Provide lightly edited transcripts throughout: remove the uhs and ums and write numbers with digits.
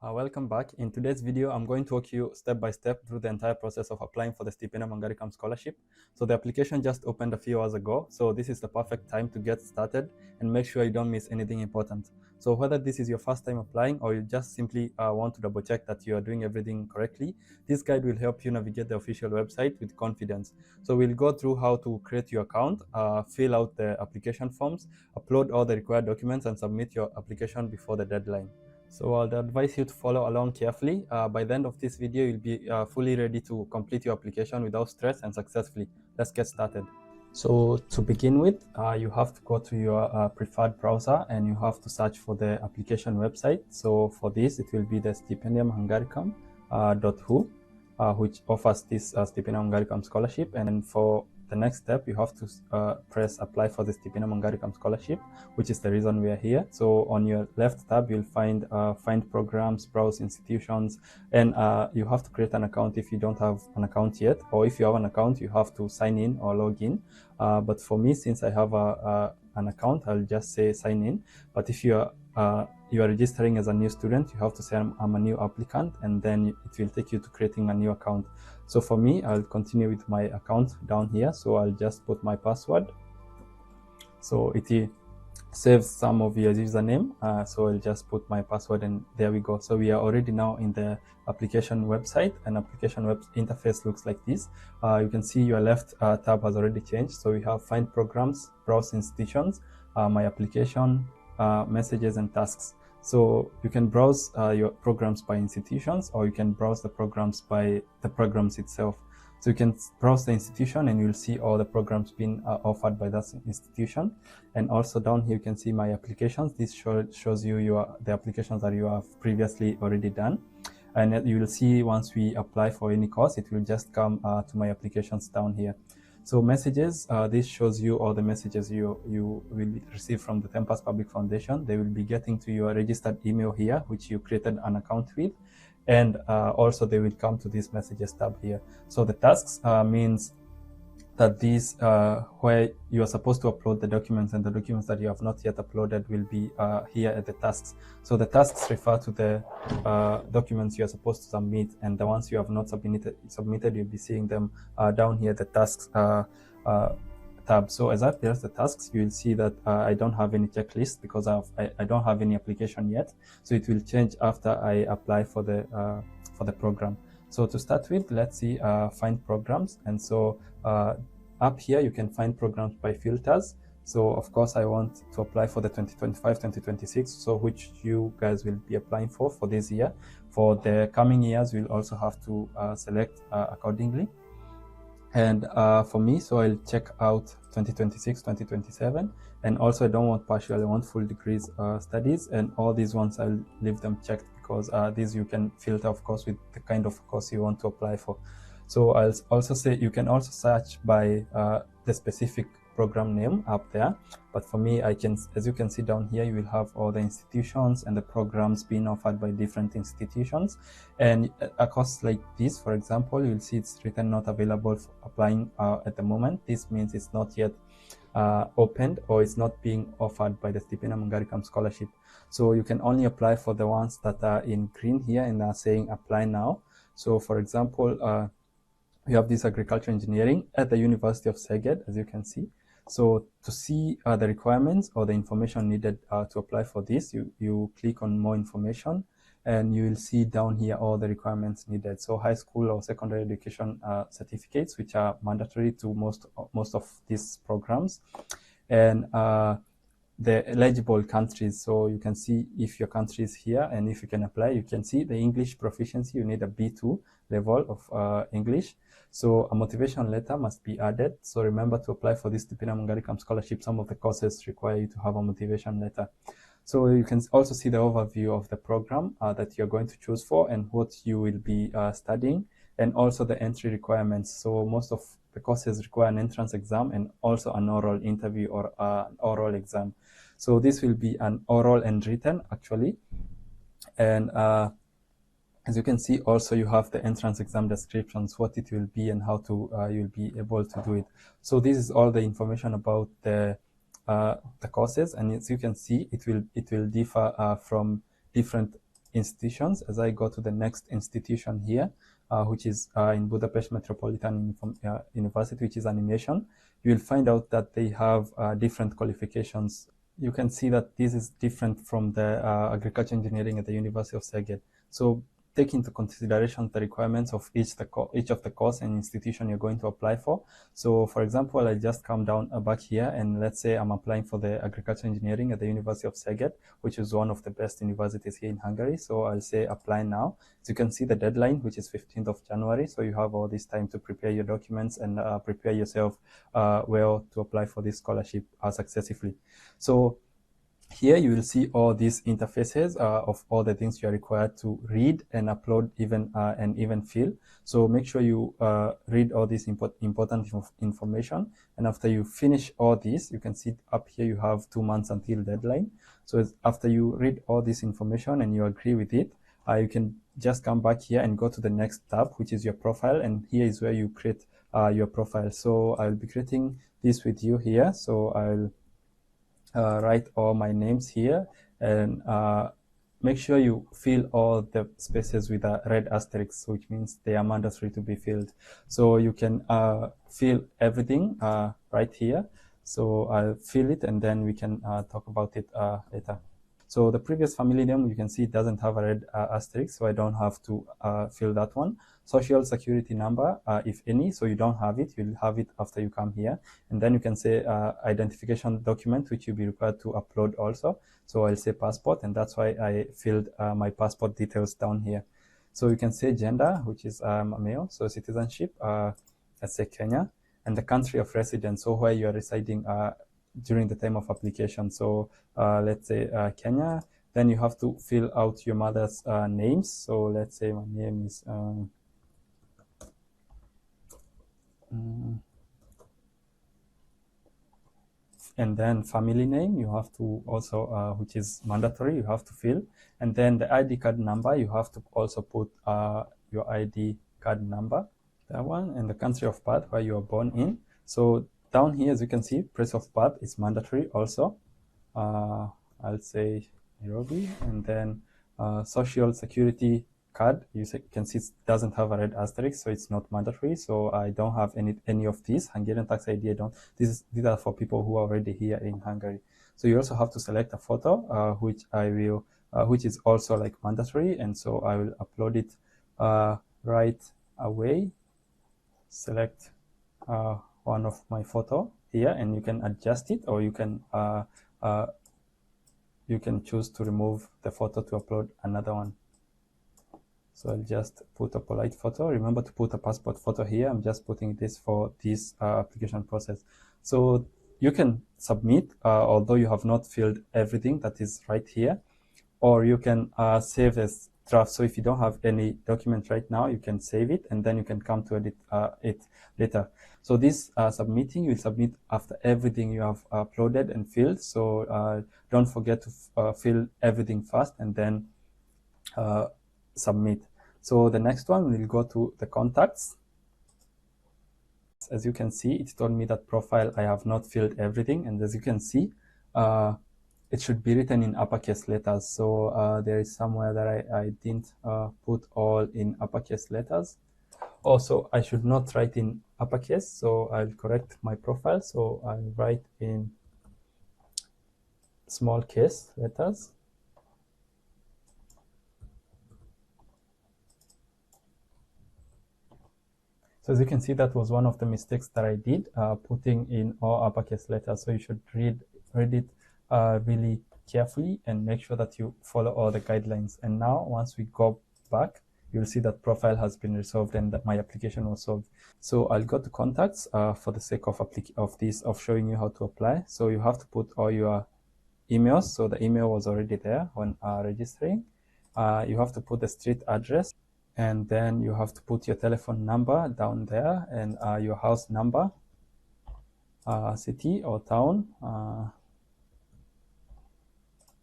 Welcome back. In today's video, I'm going to walk you step by step through the entire process of applying for the Stipendium Hungaricum scholarship. So the application just opened a few hours ago, so this is the perfect time to get started and make sure you don't miss anything important. So whether this is your first time applying or you just simply want to double check that you are doing everything correctly, this guide will help you navigate the official website with confidence. So we'll go through how to create your account, fill out the application forms, upload all the required documents, and submit your application before the deadline. So I'd advise you to follow along carefully. By the end of this video, you'll be fully ready to complete your application without stress and successfully. Let's get started. So to begin with, you have to go to your preferred browser and you have to search for the application website. So for this, it will be the Stipendium Hungaricum.hu, which offers this Stipendium Hungaricum scholarship. And for the next step, you have to press apply for the Stipendium Hungaricum scholarship, which is the reason we are here. So on your left tab, you'll find programs, browse institutions, and you have to create an account if you don't have an account yet, or if you have an account, you have to sign in or log in. But for me, since I have an account, I'll just say sign in. But if you are registering as a new student, you have to say I'm a new applicant, and then it will take you to creating a new account. So for me, I'll continue with my account down here. So I'll just put my password. So it saves some of your username. So I'll just put my password, and there we go. So we are already now in the application website, and application web interface looks like this. You can see your left tab has already changed. So we have find programs, browse institutions, my application, messages, and tasks. So you can browse your programs by institutions, or you can browse the programs by the programs itself. So you can browse the institution and you'll see all the programs being offered by that institution. And also down here, you can see my applications. This shows you the applications that you have previously already done. And you will see once we apply for any course, it will just come to my applications down here. So messages, this shows you all the messages you will receive from the Tempus Public Foundation. They will be getting to your registered email here, which you created an account with. And also they will come to this messages tab here. So the tasks means that these where you are supposed to upload the documents, and the documents that you have not yet uploaded will be here at the tasks. So the tasks refer to the documents you are supposed to submit, and the ones you have not submitted, you'll be seeing them down here, the tasks tab. So as I press the tasks, you will see that I don't have any checklist because I don't have any application yet. So it will change after I apply for the program. So to start with, let's see find programs. And so up here, you can find programs by filters. So of course, I want to apply for the 2025-2026, so which you guys will be applying for this year. For the coming years, we'll also have to select accordingly. And for me, so I'll check out 2026, 2027. And also I don't want partial, I want full degrees studies. And all these ones, I'll leave them checked because these you can filter, of course, with the kind of course you want to apply for. So I'll also say you can also search by the specific program name up there. But for me, I can, as you can see down here, you will have all the institutions and the programs being offered by different institutions. And a course like this, for example, you'll see it's written not available for applying at the moment. This means it's not yet opened, or it's not being offered by the Stipendium Hungaricum scholarship. So you can only apply for the ones that are in green here and are saying apply now. So for example, we have this agriculture engineering at the University of Szeged, as you can see. So to see the requirements or the information needed to apply for this, you click on more information, and you will see down here all the requirements needed. So high school or secondary education certificates, which are mandatory to most of these programs, and the eligible countries. So you can see if your country is here and if you can apply. You can see the English proficiency, you need a B2 level of English. So a motivation letter must be added. So remember, to apply for this Stipendium Hungaricum scholarship, some of the courses require you to have a motivation letter. So you can also see the overview of the program that you're going to choose for and what you will be studying, and also the entry requirements. So most of the courses require an entrance exam and also an oral interview or an oral exam. So this will be an oral and written, actually. And as you can see, also you have the entrance exam descriptions, what it will be and how to you'll be able to do it. So this is all the information about the courses, and as you can see, it will differ from different institutions. As I go to the next institution here, which is in Budapest Metropolitan University, which is animation, you will find out that they have different qualifications. You can see that this is different from the agriculture engineering at the University of Szeged. So take into consideration the requirements of each of the course and institution you're going to apply for. So for example, I just come down back here, and let's say I'm applying for the agriculture engineering at the University of Szeged, which is one of the best universities here in Hungary. So I'll say apply now. So you can see the deadline, which is 15th of January. So you have all this time to prepare your documents and prepare yourself well to apply for this scholarship successfully. So here you will see all these interfaces of all the things you are required to read and upload and even fill. So make sure you read all this important information. And after you finish all this, you can see up here you have 2 months until deadline. So after you read all this information and you agree with it, you can just come back here and go to the next tab, which is your profile. And here is where you create your profile. So I'll be creating this with you here. So I'll write all my names here, and make sure you fill all the spaces with a red asterisk, which means they are mandatory to be filled. So you can fill everything right here. So I'll fill it, and then we can talk about it later. So the previous family name, you can see it doesn't have a red asterisk, so I don't have to fill that one. Social security number, if any, so you don't have it, you'll have it after you come here. And then you can say identification document, which you'll be required to upload also. So I'll say passport, and that's why I filled my passport details down here. So you can say gender, which is a male, so citizenship, let's say Kenya, and the country of residence, so where you are residing during the time of application. So let's say Kenya. Then you have to fill out your mother's names. So let's say my name is and then family name you have to also which is mandatory, you have to fill. And then the ID card number, you have to also put your ID card number, that one, and the country of birth where you are born in. So down here, as you can see, place of birth is mandatory also. I'll say Nairobi. And then social security card, you can see it doesn't have a red asterisk, so it's not mandatory. So I don't have any of these. Hungarian tax ID, I don't. These are for people who are already here in Hungary. So you also have to select a photo, which I will, which is also like mandatory, and so I will upload it right away. Select one of my photo here, and you can adjust it, or you can choose to remove the photo to upload another one. So I'll just put a polite photo. Remember to put a passport photo here. I'm just putting this for this application process. So you can submit, although you have not filled everything that is right here, or you can save as draft. So if you don't have any document right now, you can save it, and then you can come to edit it later. So this submitting, you will submit after everything you have uploaded and filled. So don't forget to fill everything first and then submit. So the next one, we'll go to the contacts. As you can see, it told me that profile, I have not filled everything. And as you can see, it should be written in uppercase letters. So there is somewhere that I didn't put all in uppercase letters. Also, I should not write in uppercase, so I'll correct my profile. So I'll write in small case letters. So as you can see, that was one of the mistakes that I did, putting in all uppercase letters. So you should read it really carefully and make sure that you follow all the guidelines. And now once we go back, you'll see that profile has been resolved and that my application was solved. So I'll go to contacts for the sake of showing you how to apply. So you have to put all your emails. So the email was already there when registering. You have to put the street address, and then you have to put your telephone number down there, and your house number, city or town,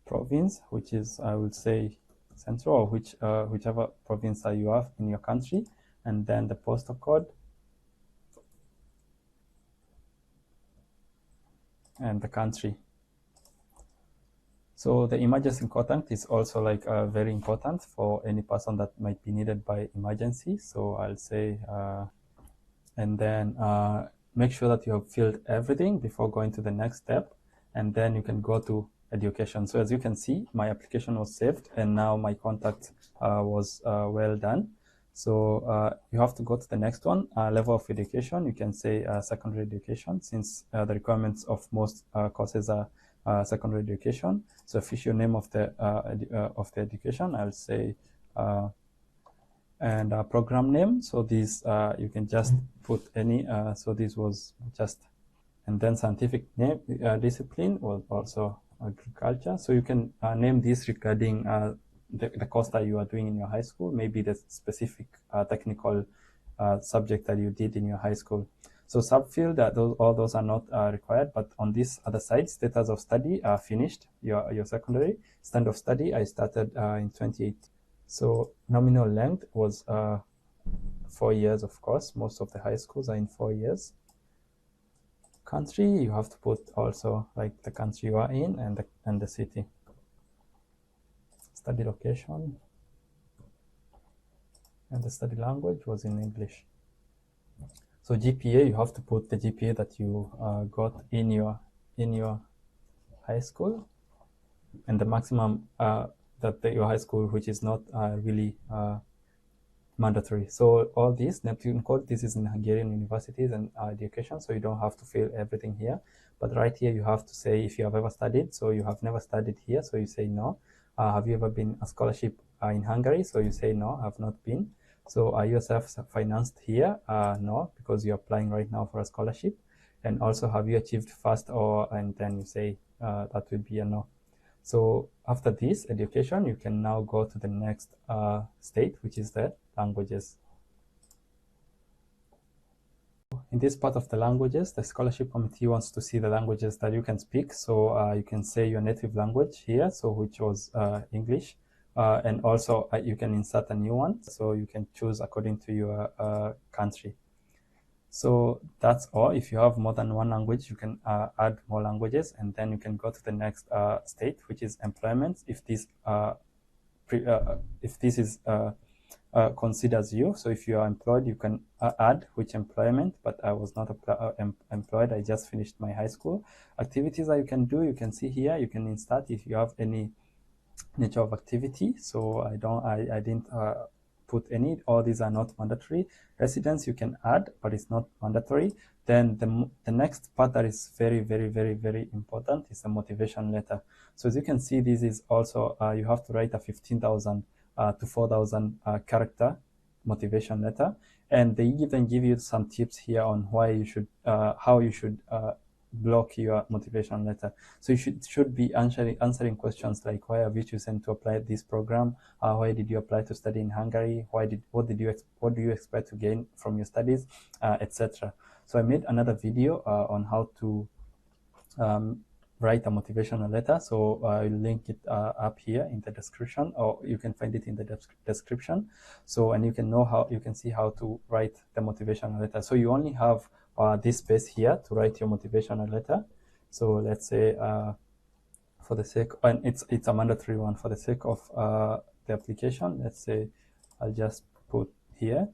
province, which is, I would say, central, or whichever province that you have in your country, and then the postal code and the country. So the emergency contact is also like very important for any person that might be needed by emergency. So I'll say, and then make sure that you have filled everything before going to the next step, and then you can go to education. So as you can see, my application was saved, and now my contact was well done. So you have to go to the next one, level of education. You can say secondary education, since the requirements of most courses are secondary education. So official name of the education, I'll say, and program name. So these you can just put any. So this was just, and then scientific name, discipline was also agriculture. So you can name this regarding the course that you are doing in your high school, maybe the specific technical subject that you did in your high school. So subfield, all those are not required, but on this other side, status of study, finished your secondary. Stand of study, I started in 2018. So nominal length was 4 years, of course. Most of the high schools are in 4 years. Country, you have to put also like the country you are in and the city. Study location, and the study language was in English. So GPA, you have to put the GPA that you got in your high school, and the maximum that your high school, which is not really mandatory. So all this Neptune code, this is in Hungarian universities and education, so you don't have to fill everything here. But right here, you have to say if you have ever studied. So you have never studied here, so you say no. Have you ever been a scholarship in Hungary? So you say no, I've not been. So are you self-financed here? No, because you're applying right now for a scholarship. And also, have you achieved first, and then you say that would be a no. So after this education, you can now go to the next state, which is the languages. In this part of the languages, the scholarship committee wants to see the languages that you can speak. So you can say your native language here, so which was English. And also you can insert a new one. So you can choose according to your country. So that's all. If you have more than one language, you can add more languages, and then you can go to the next state, which is employment. If this is considers you. So if you are employed, you can add which employment, but I was not employed. I just finished my high school. Activities that you can do, you can see here. You can insert if you have any nature of activity. So I didn't put any. All these are not mandatory. Residence you can add, but it's not mandatory. Then the next part that is very, very, very, very important is the motivation letter. So as you can see, this is also you have to write a 15,000 to 4,000 character motivation letter, and they even give you some tips here on why you should how you should block your motivation letter. So you should be answering questions like, why have you chosen to apply this program? Why did you apply to study in Hungary? What do you expect to gain from your studies, etc. So I made another video on how to write a motivational letter. So I'll link it up here in the description, or you can find it in the description. So, and you can see how to write the motivational letter. So you only have this space here to write your motivational letter. So let's say for the sake, and it's a mandatory one for the sake of the application. Let's say I'll just put here,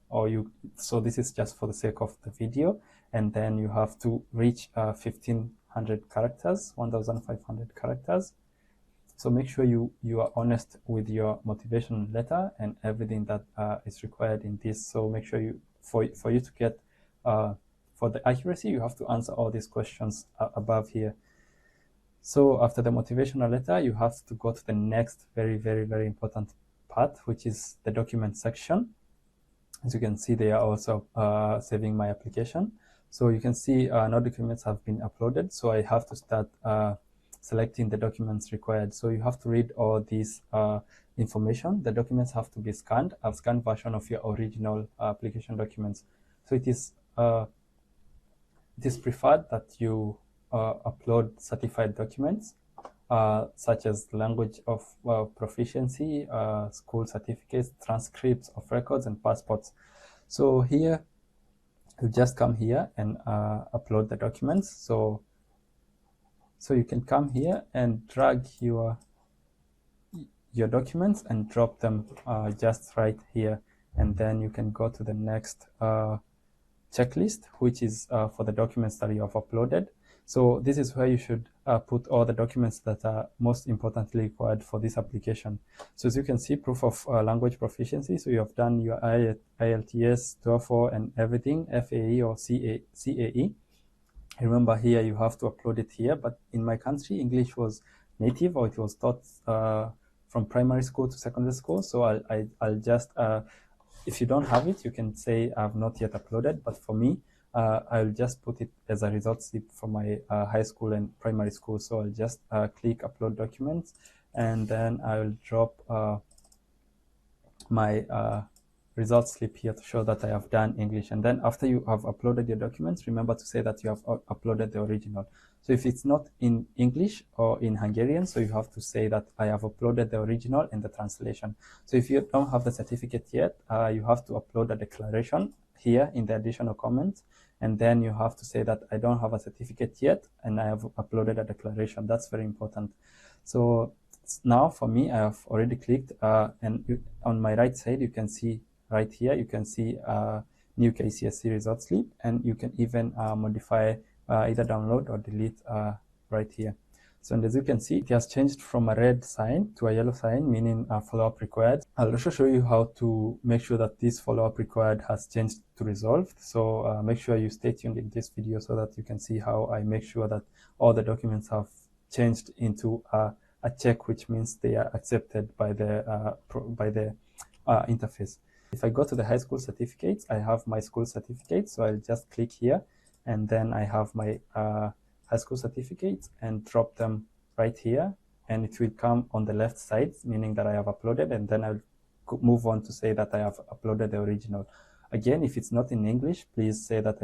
so this is just for the sake of the video, and then you have to reach 1,500 characters, 1,500 characters. So make sure you are honest with your motivation letter and everything that is required in this. So make sure for you to get for the accuracy, you have to answer all these questions above here. So after the motivational letter, you have to go to the next very, very, very important part, which is the document section. As you can see, they are also saving my application. So you can see no documents have been uploaded. So I have to start selecting the documents required. So you have to read all these information. The documents have to be scanned, a scanned version of your original application documents. So it is preferred that you upload certified documents such as language of proficiency, school certificates, transcripts of records, and passports. So here, you just come here and upload the documents. So you can come here and drag your your documents and drop them just right here, and then you can go to the next checklist, which is for the documents that you have uploaded. So this is where you should put all the documents that are most importantly required for this application. So as you can see, proof of language proficiency. So you have done your IELTS, TOEFL, and everything, FAE or CAE. Remember here you have to upload it here, but in my country English was native, or it was taught from primary school to secondary school. So I'll just if you don't have it, you can say I've not yet uploaded, but for me I'll just put it as a result slip from my high school and primary school. So I'll just click upload documents, and then I'll drop my results slip here to show that I have done English. And then after you have uploaded your documents, remember to say that you have uploaded the original. So if it's not in English or in Hungarian, so you have to say that I have uploaded the original and the translation. So if you don't have the certificate yet, you have to upload a declaration here in the additional comments, and then you have to say that I don't have a certificate yet and I have uploaded a declaration. That's very important. So now for me, I have already clicked and on my right side you can see right here, you can see new KCSE result slip, and you can even modify either download or delete right here. So, and as you can see, it has changed from a red sign to a yellow sign, meaning follow-up required. I'll also show you how to make sure that this follow-up required has changed to resolved. So make sure you stay tuned in this video so that you can see how I make sure that all the documents have changed into a check, which means they are accepted by the interface. If I go to the high school certificates, I have my school certificate. So I'll just click here, and then I have my high school certificates and drop them right here, and it will come on the left side, meaning that I have uploaded, and then I'll move on to say that I have uploaded the original. Again, if it's not in English, please say that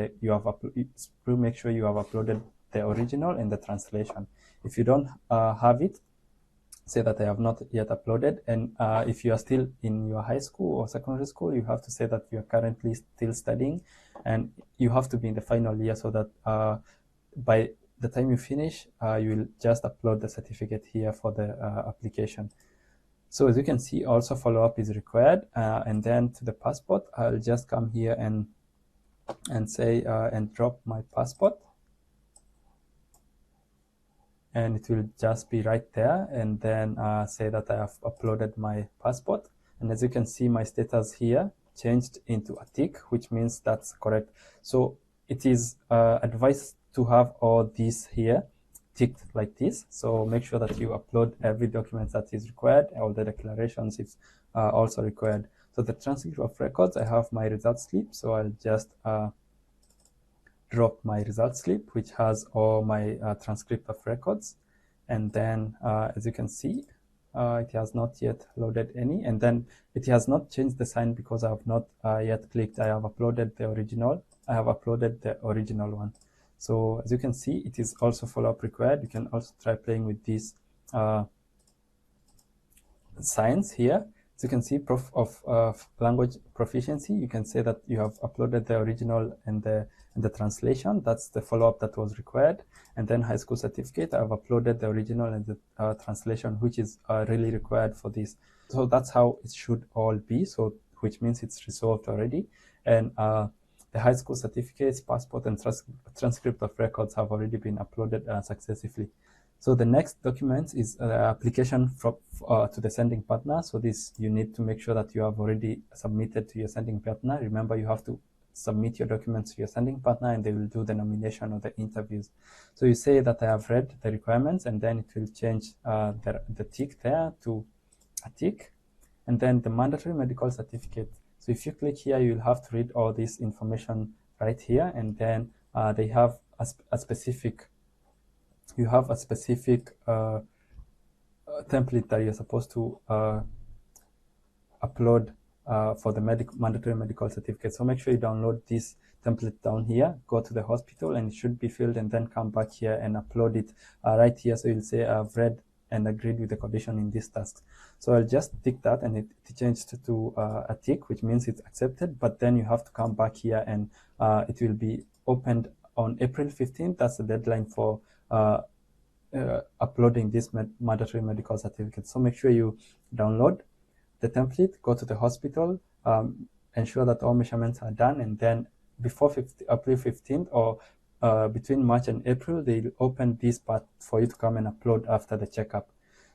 make sure you have uploaded the original and the translation. If you don't have it, say that I have not yet uploaded. And if you are still in your high school or secondary school, you have to say that you are currently still studying, and you have to be in the final year, so that by the time you finish, you will just upload the certificate here for the application. So as you can see, also follow-up is required. And then to the passport, I'll just come here and say and drop my passport, and it will just be right there, and then say that I have uploaded my passport. And as you can see, my status here changed into a tick, which means that's correct. So it is advised to have all these here ticked like this. So make sure that you upload every document that is required. All the declarations is also required. So the transcript of records, I have my result slip, so I'll just drop my result slip, which has all my transcript of records. And then as you can see, it has not yet loaded any, and then it has not changed the sign because I have not yet clicked I have uploaded the original. I have uploaded the original one. So as you can see, it is also follow-up required. You can also try playing with these signs here. As you can see, proof of language proficiency, you can say that you have uploaded the original and the translation. That's the follow-up that was required. And then high school certificate, I've uploaded the original and the translation, which is really required for this. So that's how it should all be. So which means it's resolved already. And the high school certificates, passport, and transcript of records have already been uploaded successfully. So the next document is application to the sending partner. So this, you need to make sure that you have already submitted to your sending partner. Remember, you have to submit your documents to your sending partner, and they will do the nomination or the interviews. So you say that I have read the requirements, and then it will change the tick there to a tick. And then the mandatory medical certificate. So if you click here, you'll have to read all this information right here, and then they have a specific template that you're supposed to upload for the mandatory medical certificate. So make sure you download this template down here, go to the hospital, and it should be filled, and then come back here and upload it right here. So you'll say I've read and agreed with the condition in this task. So I'll just tick that, and it changed to a tick, which means it's accepted. But then you have to come back here, and it will be opened on April 15th. That's the deadline for uploading this mandatory medical certificate. So make sure you download the template, go to the hospital, ensure that all measurements are done, and then before April 15th or between March and April, they'll open this part for you to come and upload after the checkup.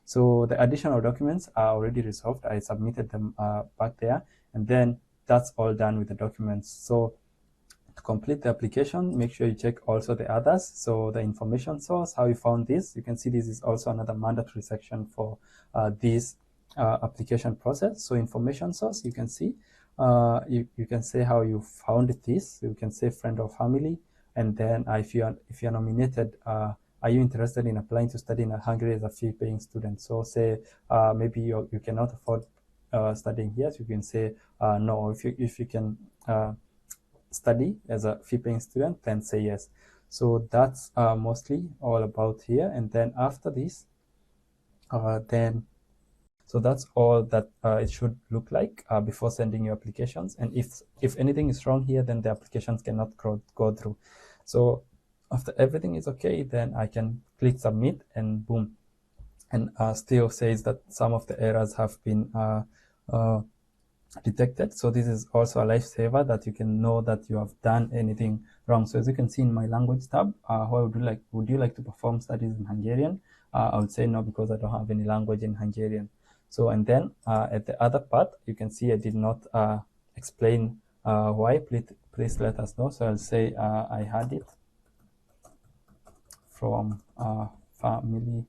So the additional documents are already resolved. I submitted them back there, and then that's all done with the documents. So to complete the application, make sure you check also the others. So the information source, how you found this. You can see this is also another mandatory section for this application process. So information source, you can see, you can say how you found this. You can say friend or family, and then if you're nominated, are you interested in applying to study in Hungary as a fee-paying student? So say maybe you cannot afford studying here, so you can say no. If you can study as a fee-paying student, then say yes. So that's mostly all about here. And then after this, so that's all that it should look like before sending your applications. And if anything is wrong here, then the applications cannot go through. So after everything is okay, then I can click submit, and boom, and still says that some of the errors have been detected. So this is also a lifesaver that you can know that you have done anything wrong. So as you can see in my language tab, would you like to perform studies in Hungarian? I would say no, because I don't have any language in Hungarian. So, and then at the other part, you can see I did not explain why. Please let us know. So I'll say I had it from a family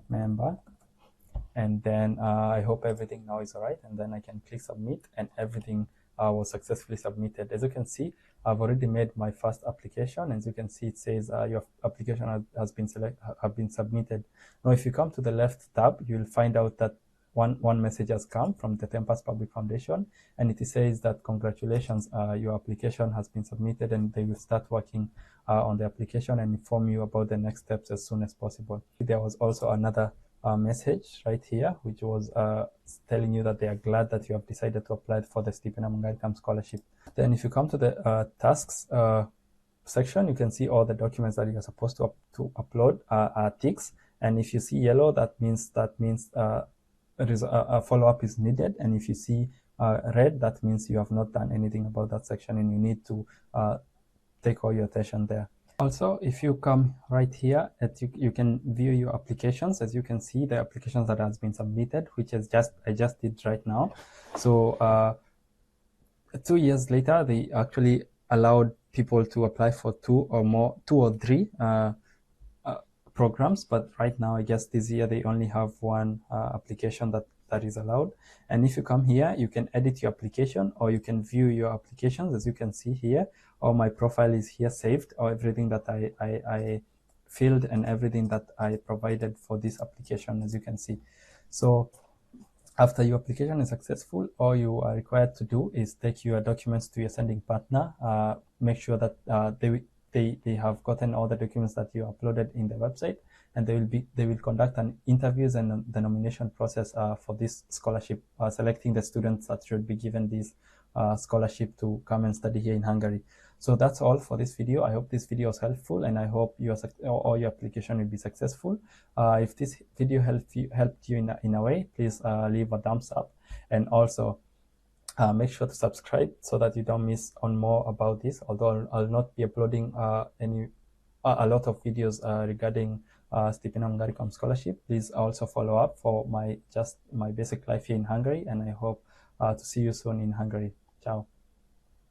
member, and then I hope everything now is all right, and then I can click submit, and everything was successfully submitted. As you can see, I've already made my first application. As you can see, it says your application has been submitted. Now, if you come to the left tab, you'll find out that one message has come from the Tempest Public Foundation, and it says that congratulations, your application has been submitted, and they will start working on the application and inform you about the next steps as soon as possible. There was also another message right here, which was telling you that they are glad that you have decided to apply for the Stipendium Hungaricum scholarship. Then if you come to the tasks section, you can see all the documents that you are supposed to upload are ticks, and if you see yellow, that means a follow-up is needed, and if you see red, that means you have not done anything about that section, and you need to take all your attention there. Also, if you come right here, you can view your applications. As you can see, the applications that has been submitted, which I just did right now. So 2 years later, they actually allowed people to apply for two or three programs, but right now I guess this year they only have one application that is allowed. And if you come here, you can edit your application, or you can view your applications. As you can see here, all my profile is here saved, or everything that I filled and everything that I provided for this application, as you can see. So after your application is successful, all you are required to do is take your documents to your sending partner, make sure that they have gotten all the documents that you uploaded in the website, and they will conduct an interviews and the nomination process for this scholarship, selecting the students that should be given this scholarship to come and study here in Hungary. So that's all for this video. I hope this video was helpful, and I hope your application will be successful. If this video helped you in a way, please leave a thumbs up, and also make sure to subscribe so that you don't miss on more about this. Although I'll not be uploading a lot of videos regarding Stipendium Hungaricum scholarship, please also follow up for my basic life here in Hungary, and I hope to see you soon in Hungary. Ciao.